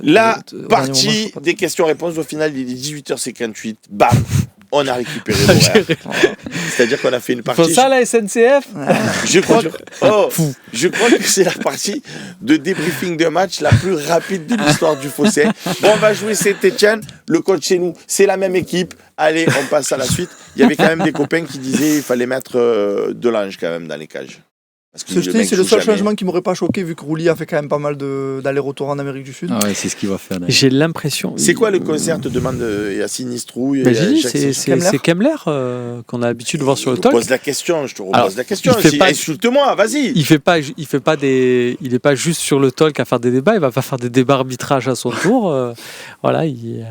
La partie des questions-réponses, au final, il est 18h58. Bam, on a récupéré l'horaire. C'est-à-dire qu'on a fait une partie... Faut ça, la SNCF. Je crois que c'est la partie de débriefing de match la plus rapide de l'histoire du Phocéen. Bon, on va jouer Saint-Etienne. Le coach chez nous, c'est la même équipe. Allez, on passe à la suite. Il y avait quand même des copains qui disaient qu'il fallait mettre Delange quand même dans les cages. C'est le seul changement qui m'aurait pas choqué vu que Roulier a fait quand même pas mal d'aller-retour en Amérique du Sud. Ah ouais, c'est ce qu'il va faire. J'ai l'impression. C'est quoi le concert, te demande Yacine Istroux c'est Kemmler qu'on a l'habitude de voir sur le talk. Je te pose la question, insulte-moi, vas-y. Il est pas juste sur le talk à faire des débats, il va pas faire des débats arbitrage à son tour. Voilà, il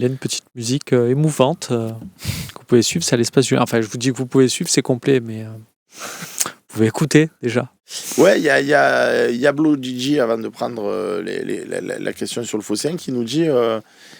a une petite musique émouvante que vous pouvez suivre, c'est à l'espace du... Enfin, je vous dis que vous pouvez suivre, c'est complet, mais... Vous pouvez écouter déjà. Ouais, il y a Blue Gigi avant de prendre la question sur le Phocéen qui nous dit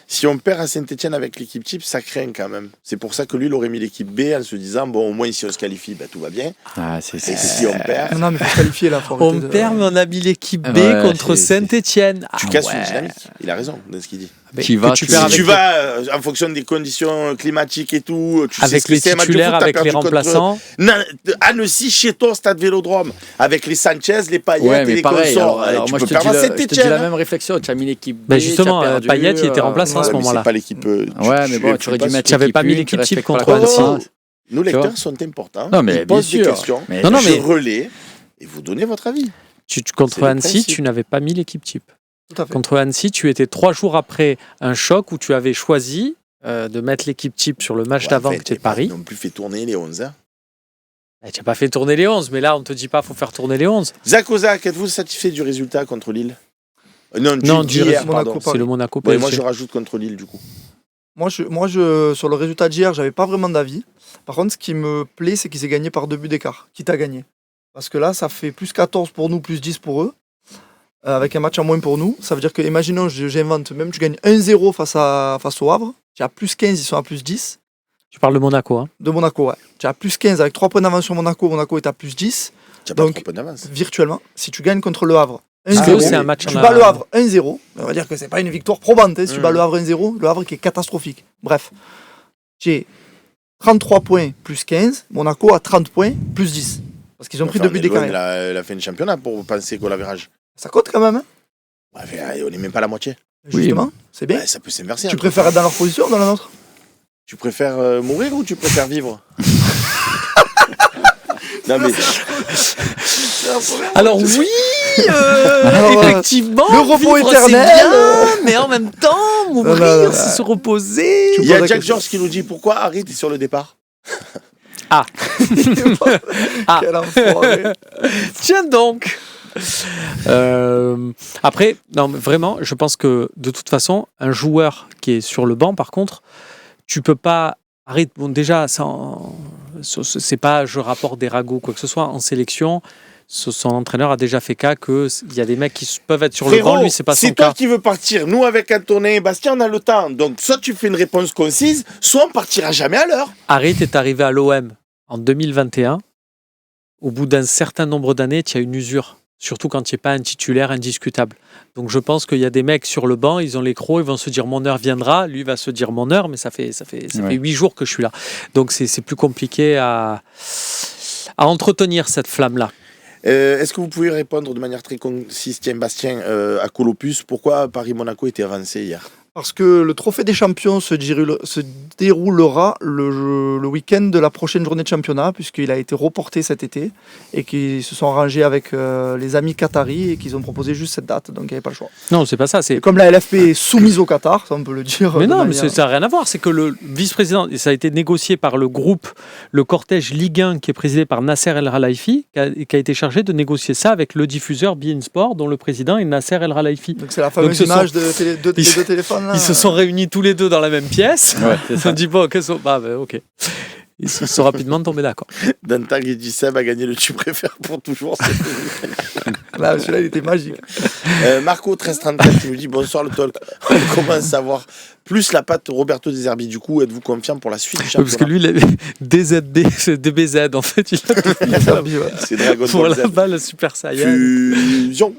si on perd à Saint-Etienne avec l'équipe type, ça craint quand même. C'est pour ça que lui, il aurait mis l'équipe B en se disant bon, au moins si on se qualifie, tout va bien. Et si on perd. Non, mais faut se qualifier là. On perd, mais on a mis l'équipe B contre Saint-Etienne. Tu casses une dynamique. Il a raison dans ce qu'il dit. Tu vas en fonction des conditions climatiques et tout. Avec les titulaires, avec les remplaçants. Annecy, chez toi, stade Vélodrome. Avec les Sanchez, les Payet et les consorts. Alors moi, je te dis la même réflexion. Tu as mis l'équipe B. Justement, Payet, il était remplaçant à ce moment-là. C'est pas l'équipe. Ouais, mais bon, tu aurais dû mettre. Tu n'avais pas mis l'équipe type contre Annecy. Nos lecteurs sont importants. Non, mais ils posent des questions. Je relais et vous donnez votre avis. Contre Annecy, tu n'avais pas mis l'équipe type. Contre Annecy, tu étais 3 jours après un choc où tu avais choisi de mettre l'équipe type sur le match d'avant que tu es de Paris. Ils n'ont plus fait tourner les 11. Hein. Tu n'as pas fait tourner les 11, mais là, on ne te dit pas qu'il faut faire tourner les 11. Zach Ozak, êtes-vous satisfait du résultat contre Lille? Non, d'hier, pardon. C'est le Monaco. Ouais, moi, je rajoute contre Lille, du coup. Moi, sur le résultat d'hier, j'avais pas vraiment d'avis. Par contre, ce qui me plaît, c'est qu'ils aient gagné par 2 buts d'écart. Quitte à gagner. Parce que là, ça fait plus 14 pour nous, plus 10 pour eux. Avec un match en moins pour nous. Ça veut dire que, imaginons, j'invente, même tu gagnes 1-0 face au Havre. Tu as plus 15, ils sont à plus 10. Tu parles de Monaco, hein? De Monaco, ouais. Tu as plus 15 avec 3 points d'avance sur Monaco. Monaco est à plus 10. Tu n'as pas 3 points d'avance. Virtuellement, si tu gagnes contre le Havre 1-0, c'est un match tu bats le Havre 1-0. On va dire que c'est pas une victoire probante. Hein, si tu bats le Havre 1-0, le Havre qui est catastrophique. Bref, j'ai 33 points plus 15. Monaco a 30 points plus 10. Parce qu'ils ont pris 2 buts d'écart. La fin de championnat pour penser qu'au l'average. Ça compte quand même. Hein, on n'est même pas à la moitié. Justement, c'est bien. Ça peut s'inverser. Tu préfères être dans leur position ou dans la nôtre? Tu préfères mourir ou tu préfères vivre? Non mais... Alors oui, effectivement, le repos éternel, bien, mais en même temps, mourir, c'est se reposer. Il y a Jack George qui nous dit pourquoi Harit est sur le départ. Quel enfoiré. Tiens donc. Après, non, mais vraiment, je pense que de toute façon, un joueur qui est sur le banc, par contre, tu peux pas. Arrête, bon, déjà, c'est pas je rapporte des ragots, quoi que ce soit. En sélection, son entraîneur a déjà fait cas qu'il y a des mecs qui peuvent être sur le banc, lui, c'est pas son cas. C'est toi qui veux partir. Nous, avec Antonin et Bastien, on a le temps. Donc, soit tu fais une réponse concise, soit on partira jamais à l'heure. Harit est arrivé à l'OM en 2021. Au bout d'un certain nombre d'années, tu as une usure. Surtout quand tu n'es pas un titulaire indiscutable. Donc je pense qu'il y a des mecs sur le banc, ils ont les crocs, ils vont se dire mon heure viendra, lui va se dire mon heure, mais ça fait 8 jours que je suis là. Donc c'est plus compliqué à entretenir cette flamme-là. Est-ce que vous pouvez répondre de manière très concise, Bastien, à Colopus, pourquoi Paris-Monaco était avancé hier? Parce que le trophée des champions se déroulera le week-end de la prochaine journée de championnat, puisqu'il a été reporté cet été, et qu'ils se sont arrangés avec les amis qataris, et qu'ils ont proposé juste cette date, donc il n'y avait pas le choix. Non, c'est pas ça. Et comme la LFP est soumise au Qatar, ça on peut le dire. Mais non, mais ça n'a rien à voir. C'est que le vice-président, et ça a été négocié par le groupe, le cortège Ligue 1, qui est présidé par Nasser El Khelaifi, qui a été chargé de négocier ça avec le diffuseur beIN Sport, dont le président est Nasser El Khelaifi. Donc c'est la fameuse image des deux téléphones. Ils se sont réunis tous les deux dans la même pièce. Ouais, ils ont dit bon, ok. Ils se sont rapidement tombés d'accord. Dantag, il dit Seb a gagné le tu préfères pour toujours. Là, celui-là, il était magique. Marco 1334 qui nous dit bonsoir le talk. On commence à voir plus la patte Roberto De Zerbi. Du coup, êtes-vous confiant pour la suite du championnat? Parce que lui, il avait DZB, c'est DBZ en fait. Il a C'est Dragon pour Ball Z. la balle Super Saiyan. Fusion.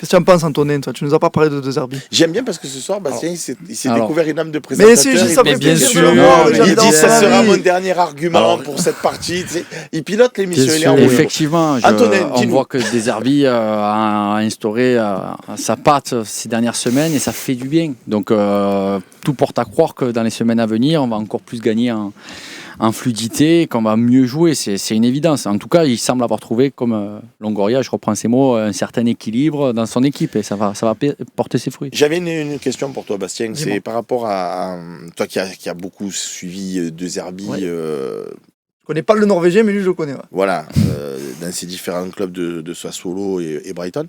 Qu'est-ce que tu en penses, Antonin, toi? Tu nous as pas parlé de De Zerbi. J'aime bien parce que ce soir, Bastien, il s'est découvert une âme de présentateur. Mais ça fait bien plaisir sûr. de le voir, Il dit ça sera avis. mon dernier argument pour cette partie. Tu sais. Il pilote l'émission. Bien Il est sûr. en haut. Effectivement, Antonin, on dis-nous. voit que De Zerbi a instauré sa patte ces dernières semaines et ça fait du bien. Donc tout porte à croire que dans les semaines à venir, on va encore plus gagner en fluidité, qu'on va mieux jouer. C'est une évidence. En tout cas, il semble avoir trouvé, comme Longoria, je reprends ses mots, un certain équilibre dans son équipe et ça va porter ses fruits. J'avais une question pour toi, Bastien. Dis-moi. C'est par rapport à toi qui a beaucoup suivi De Zerbi. Ouais. Je connais pas le Norvégien, mais lui, je le connais. Ouais. Voilà, dans ces différents clubs de Sassuolo et Brighton.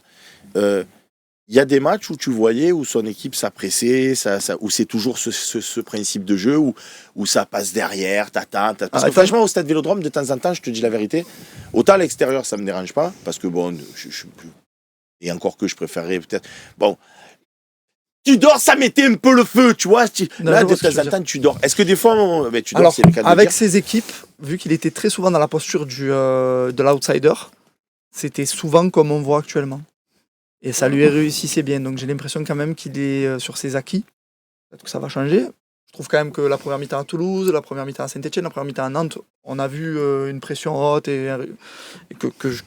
Il y a des matchs où tu voyais où son équipe s'appressait, où c'est toujours ce principe de jeu, où ça passe derrière, t'attends. Parce que franchement, au stade Vélodrome, de temps en temps, je te dis la vérité, autant à l'extérieur, ça me dérange pas, parce que bon, je suis plus... Et encore que je préférerais peut-être... Bon, tu dors, ça mettait un peu le feu, tu vois. Là, de temps en temps, tu dors. Est-ce que des fois, tu dors, Alors, c'est le cas de avec dire. ses équipes, vu qu'il était très souvent dans la posture de l'outsider, c'était souvent comme on voit actuellement. Et ça lui réussissait bien. Donc j'ai l'impression quand même qu'il est sur ses acquis. Peut-être que ça va changer. Je trouve quand même que la première mi-temps à Toulouse, la première mi-temps à Saint-Etienne, la première mi-temps à Nantes, on a vu une pression haute et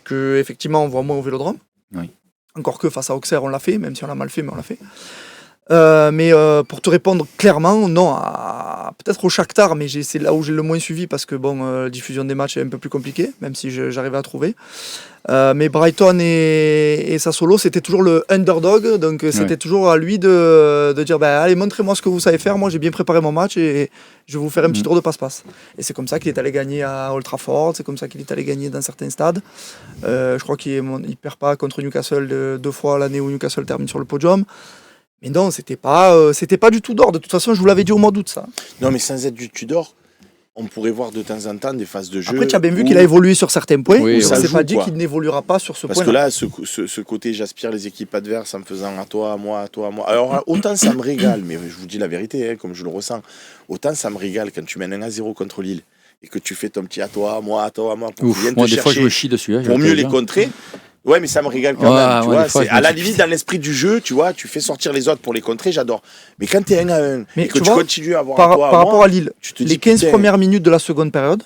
que effectivement on voit moins au Vélodrome. Oui. Encore que face à Auxerre, on l'a fait, même si on l'a mal fait, mais on l'a fait. Mais pour te répondre clairement, non, peut-être au Shakhtar, mais c'est là où j'ai le moins suivi parce que la diffusion des matchs est un peu plus compliquée, même si j'arrivais à trouver. Mais Brighton et Sassuolo, c'était toujours le underdog, donc c'était toujours à lui de dire allez, montrez-moi ce que vous savez faire, moi j'ai bien préparé mon match et je vais vous faire un petit tour de passe-passe. Et c'est comme ça qu'il est allé gagner à Old Trafford, c'est comme ça qu'il est allé gagner dans certains stades. Je crois qu'il ne perd pas contre Newcastle 2 fois l'année où Newcastle termine sur le podium. Mais non, c'était pas du tout d'or. De toute façon, je vous l'avais dit au mois d'août, ça. Non, mais sans être du Tudor, on pourrait voir de temps en temps des phases de jeu. Après, tu as bien vu qu'il a évolué sur certains points. Oui, ça ça s'est joue, pas dit quoi. qu'il n'évoluera pas sur ce point. Parce que là, ce côté, j'aspire les équipes adverses en me faisant à toi, à moi, à toi, à moi. Alors, autant ça me régale, mais je vous dis la vérité, comme je le ressens, autant ça me régale quand tu mènes 1-0 contre Lille et que tu fais ton petit à toi, à moi, pour qu'ils viennent te Moi, des fois, je chercher me chie dessus. pour mieux les contrer. Ouais, mais ça me régale quand même. Tu vois, c'est à la limite, dans l'esprit du jeu, tu vois, tu fais sortir les autres pour les contrer, j'adore. Mais quand t'es 1-1 et que tu continues à avoir par à toi, rapport moi, à Lille, tu te dis, les 15 putain, premières minutes de la seconde période,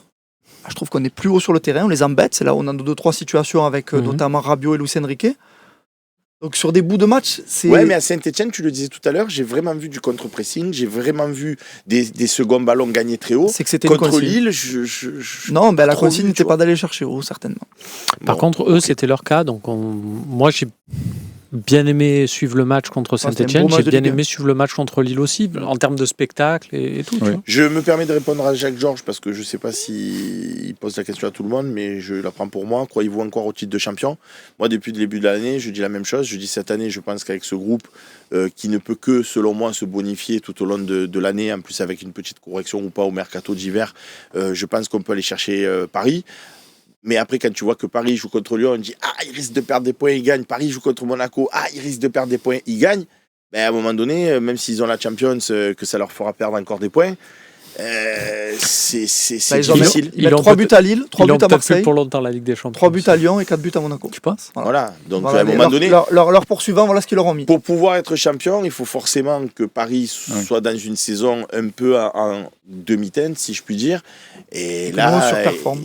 je trouve qu'on est plus haut sur le terrain, on les embête. C'est là où on a 2-3 situations avec notamment Rabiot et Luis Enrique. Donc sur des bouts de match, c'est... Ouais, mais à Saint-Etienne, tu le disais tout à l'heure, j'ai vraiment vu du contre-pressing, j'ai vraiment vu des seconds ballons gagnés très haut. C'est que c'était Contre une consigne. Lille, Non, la trop consigne vu, n'était tu pas vois. d'aller chercher haut, certainement. Par contre, eux, c'était leur cas. Donc, moi, j'ai bien aimé suivre le match contre c'était un Saint-Etienne. beau match J'ai de bien Ligue 1. aimé suivre le match contre Lille aussi, en termes de spectacle et tout. Tu vois. Je me permets de répondre à Jacques Georges parce que je ne sais pas s'il pose la question à tout le monde, mais je la prends pour moi. Croyez-vous encore au titre de champion? Moi, depuis le début de l'année, je dis la même chose. Je dis cette année, je pense qu'avec ce groupe qui ne peut que, selon moi, se bonifier tout au long de l'année, en plus avec une petite correction ou pas au mercato d'hiver, je pense qu'on peut aller chercher Paris. Mais après, quand tu vois que Paris joue contre Lyon, on dit « Ah, il risque de perdre des points, il gagne. » Paris joue contre Monaco, « Ah, il risque de perdre des points, il gagne. » Ben, à un moment donné, même s'ils ont la Champions, que ça leur fera perdre encore des points, c'est difficile. Ils mettent 3 buts à Lille, 3 buts à peut-être Marseille, fait pour longtemps la Ligue des Champions. 3 buts à Lyon et 4 buts à Monaco. Tu penses? Voilà, donc Voilà, à un moment donné, leur poursuivant, voilà ce qu'ils leur ont mis. pour pouvoir être champion, il faut forcément que Paris soit dans une saison un peu en demi-teinte, si je puis dire. Et que là, Lyon surperforme.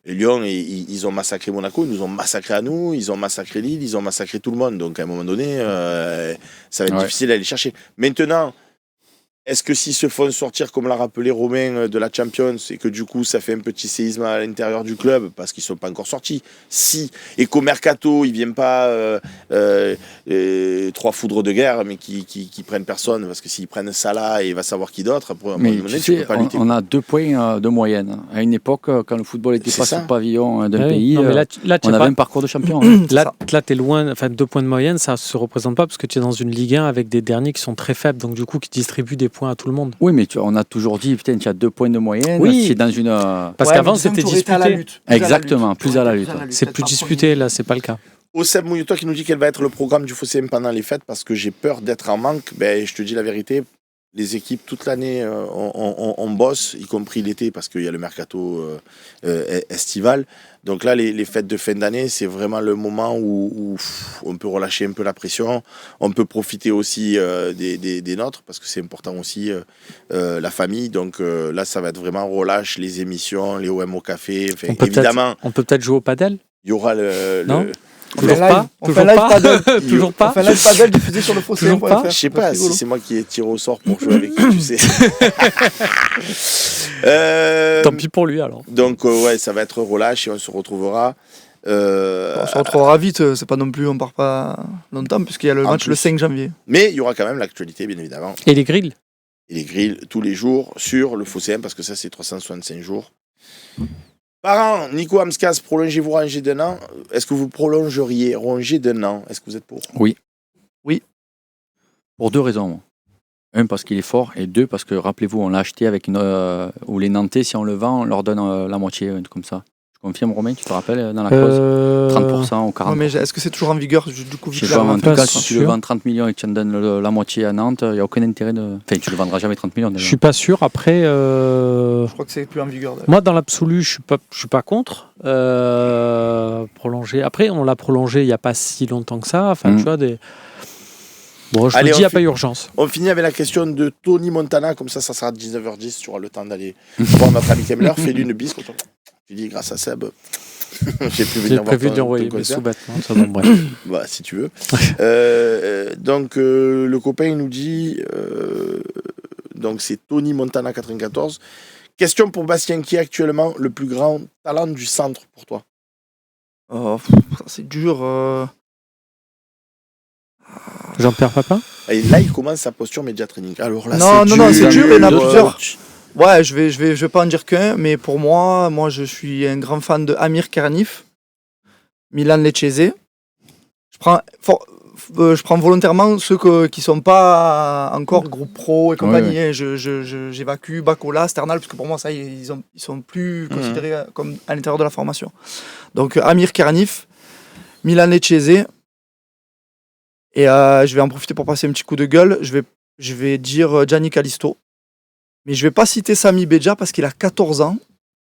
Lyon, ils ont massacré Monaco, ils nous ont massacré à nous, ils ont massacré Lille, ils ont massacré tout le monde. Donc à un moment donné, ça va être difficile d'aller chercher. Maintenant, est-ce que s'ils se font sortir, comme l'a rappelé Romain, de la Champions, et que du coup ça fait un petit séisme à l'intérieur du club, parce qu'ils ne sont pas encore sortis, et qu'au mercato, ils ne viennent pas 3 foudres de guerre, mais qui prennent personne, parce que s'ils prennent Salah, et il va savoir qui d'autre, après, à un moment donné, tu peux pas lutter. On a 2 points de moyenne. À une époque, quand le football était pas sur le pavillon d'un pays, Non, mais là, on avait un parcours de champion. Là, tu es loin, 2 points de moyenne, ça ne se représente pas parce que tu es dans une Ligue 1 avec des derniers qui sont très faibles, donc du coup qui distribuent des points à tout le monde. Oui, mais on a toujours dit, putain, tu as 2 points de moyenne. Oui. C'est dans une. Parce qu'avant, c'était disputé. Exactement, plus à la lutte. C'est plus disputé, là, c'est pas le cas. Oseb Mouillotoi qui nous dit quel va être le programme du Fosséem pendant les fêtes, parce que j'ai peur d'être en manque. Ben, je te dis la vérité, les équipes toute l'année on bosse, y compris l'été parce qu'il y a le mercato estival. Donc là, les fêtes de fin d'année, c'est vraiment le moment où on peut relâcher un peu la pression. On peut profiter aussi des nôtres parce que c'est important aussi la famille. Donc là, ça va être vraiment relâche, les émissions, les OM au café. Enfin, évidemment, on peut peut-être jouer au padel. il y aura Non. Toujours pas. Toujours pas. Toujours On pas. fait un live padel diffusé sur le fossé. Toujours pas. Je sais pas si c'est moi qui ai tiré au sort pour jouer avec qui, tu sais. Tant pis pour lui alors. Donc ouais, ça va être relâche et on se retrouvera. On se retrouvera vite, c'est pas non plus, on part pas longtemps puisqu'il y a le match le 5 janvier. Mais il y aura quand même l'actualité, bien évidemment. Et les grilles. Et les grilles tous les jours sur le Phocéen parce que ça c'est 365 jours. Parents, Nico Amskas, prolongez-vous rangé d'un an. Est-ce que vous prolongeriez rangé d'un an? Est-ce que vous êtes pour? Oui. Oui. Pour 2 raisons. Moi. 1, parce qu'il est fort, et 2, parce que, rappelez-vous, on l'a acheté avec où les Nantais, si on le vend, on leur donne la moitié, un truc comme ça. Je confirme, Romain, tu te rappelles, dans la clause 30% ou 40%. Non, mais est-ce que c'est toujours en vigueur du coup, Je sais pas, mais en tout cas, si tu le vends 30 millions et que tu en donnes la moitié à Nantes, il n'y a aucun intérêt de... Enfin, tu le vendras jamais 30 millions. Je suis pas sûr. Après, Je crois que c'est plus en vigueur. D'ailleurs. moi, dans l'absolu, je suis pas contre prolonger. Après, on l'a prolongé il y a pas si longtemps que ça. Enfin, tu vois des. Bon, je me dis, il n'y a pas urgence. On finit avec la question de Tony Montana, comme ça sera 19h10, tu auras le temps d'aller voir notre ami Kemmler. Fais-lui une bise. Tu dis, grâce à Seb, j'ai prévu d'y envoyer mes sous-vêtements, ça va, bref. Bah, si tu veux. Donc, le copain il nous dit, donc c'est Tony Montana 94. Question pour Bastien, qui est actuellement le plus grand talent du centre pour toi? C'est dur. Jean-Pierre Papin. Et là, il commence sa posture média training. Alors là, non, c'est dur, il y en a plusieurs. Coach. Ouais, je vais pas en dire qu'un, mais pour moi, je suis un grand fan de Amir Karanif, Milan Lecce. Je prends volontairement ceux qui sont pas encore groupe pro et compagnie. Ouais. J'évacue Bacola, Sternal, parce que pour moi, ça, ils sont plus considérés comme à l'intérieur de la formation. Donc Amir Karanif, Milan Lecce. Et je vais en profiter pour passer un petit coup de gueule. Je vais dire Gianni Callisto. Mais je ne vais pas citer Sami Beja parce qu'il a 14 ans.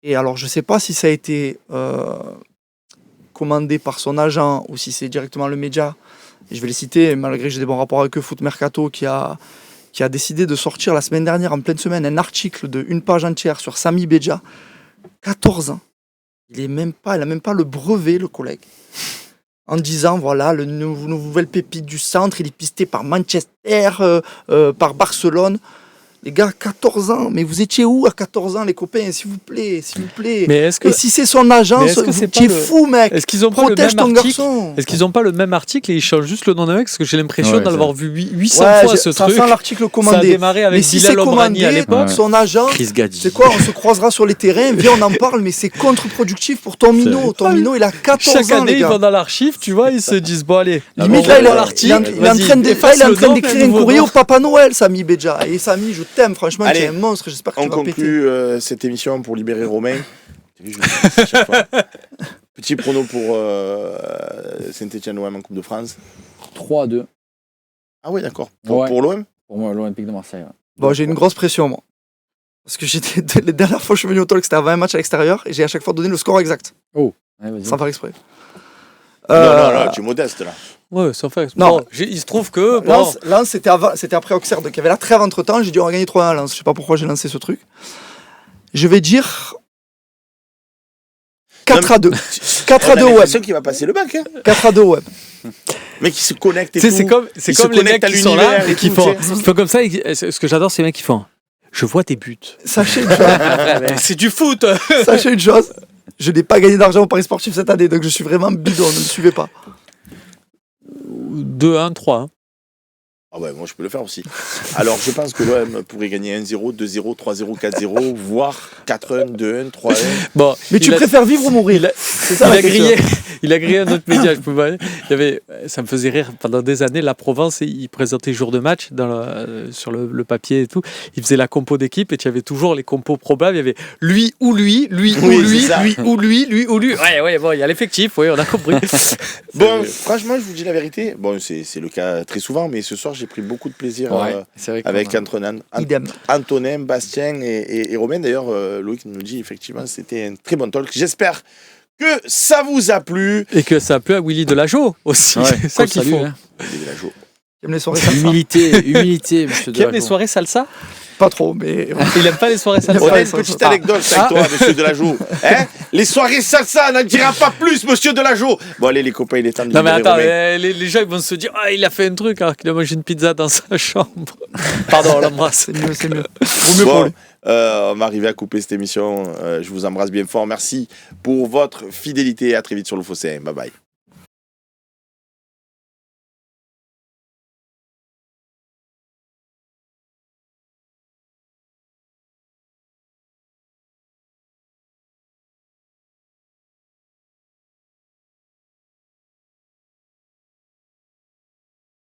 Et alors, je ne sais pas si ça a été commandé par son agent ou si c'est directement le média. Et je vais les citer, malgré que j'ai des bons rapports avec eux, Foot Mercato, qui a décidé de sortir la semaine dernière, en pleine semaine, un article de 1 page entière sur Sami Beja. 14 ans. Il n'a même pas le brevet, le collègue. En disant, voilà, le nouvelle pépite du centre, il est pisté par Manchester, par Barcelone. Les gars, 14 ans, mais vous étiez où à 14 ans, les copains, s'il vous plaît. Mais est-ce que... Et si c'est son agence, tu es fou, mec. Est-ce qu'ils ont pas le même article? Est-ce qu'ils n'ont pas le même article et ils changent juste le nom d'un mec? Parce que j'ai l'impression d'avoir vu 800 fois ce truc. Ça sent l'article commandé. Ça a démarré avec Bilal Omrani à l'époque. Son agent, c'est quoi? On se croisera sur les terrains, viens, on en parle, mais c'est contre-productif pour ton minot. Ton minot, il a 14 ans, Chaque année, les gars. ils vont dans l'archive, tu vois, ils se disent, bon, allez. Limite, là, il est en train d'écrire un courrier au Papa Noël, Sami Beja. Et Sami, je t'aime, franchement, tu es un monstre, j'espère que tu vas péter. On conclut cette émission pour libérer Romain. Petit prono pour Saint-Etienne-OM en Coupe de France. 3-2. Ah oui, d'accord. Pour l'OM? Pour moi, l'Olympique de Marseille. Ouais. Bon, j'ai une grosse pression, moi. Parce que les dernières fois que je suis venu au talk, c'était à 20 matchs à l'extérieur, et j'ai à chaque fois donné le score exact. Oh, ouais, sans faire exprès. Non, tu es modeste là. Ouais, sans faire exprès. Non. Bon, il se trouve que. Lens, c'était après Auxerre, donc il y avait la trêve entre temps. J'ai dit on va gagner 3-1 à Lens. Je sais pas pourquoi j'ai lancé ce truc. Je vais dire 4-2. 4-2 OM. C'est qui va passer le bac. Hein. 4-2 OM. Mais qui se connectent et tout. C'est comme les mecs qui sont là et qui font comme ça. Ce que j'adore, c'est les mecs qui font. Je vois tes buts. Sachez une chose. C'est du foot. Sachez une chose. Je n'ai pas gagné d'argent au Paris Sportif cette année, donc je suis vraiment bidon. Ne me suivez pas. 2-1, 3-1. Ah ouais, moi je peux le faire aussi. Alors je pense que l'OM pourrait gagner 1-0, 2-0, 3-0, 4-0, voire 4-1, 2-1, 3-1. Bon, mais tu préfères vivre ou mourir? C'est ça la question. Il a grillé un autre média. Ça me faisait rire pendant des années. La Provence, il présentait jour de match sur le papier et tout. Il faisait la compo d'équipe et tu avais toujours les compos probables. Il y avait lui ou lui, lui ou lui, lui ou lui, lui ou lui. Ouais, bon, il y a l'effectif, oui, on a compris. Bon, franchement, je vous dis la vérité. Bon, c'est le cas très souvent, mais ce soir, j'ai pris beaucoup de plaisir avec Antonin, Bastien et Romain. D'ailleurs, Loïc nous dit effectivement c'était un très bon talk. J'espère que ça vous a plu. Et que ça a plu à Willy Delageau aussi. Ouais, c'est ça qu'il faut. Hein. Willy Delageau. Qui aime les soirées salsa. Humilité, monsieur Qui aime les Delageau. soirées salsa? Pas trop, mais... Il aime pas les soirées salsa. On a une petite anecdote avec toi, monsieur Delageau. Hein, les soirées salsa, n'en dira pas plus, monsieur Delageau. Bon, allez, les copains, il est temps de Non, mais libérer attends, Romain. les gens ils vont se dire il a fait un truc alors qu'il a mangé une pizza dans sa chambre. Pardon, on l'embrasse. C'est mieux. Vaut mieux pour lui. On va arriver à couper cette émission. Je vous embrasse bien fort. Merci pour votre fidélité. À très vite sur le Fossé. Bye bye.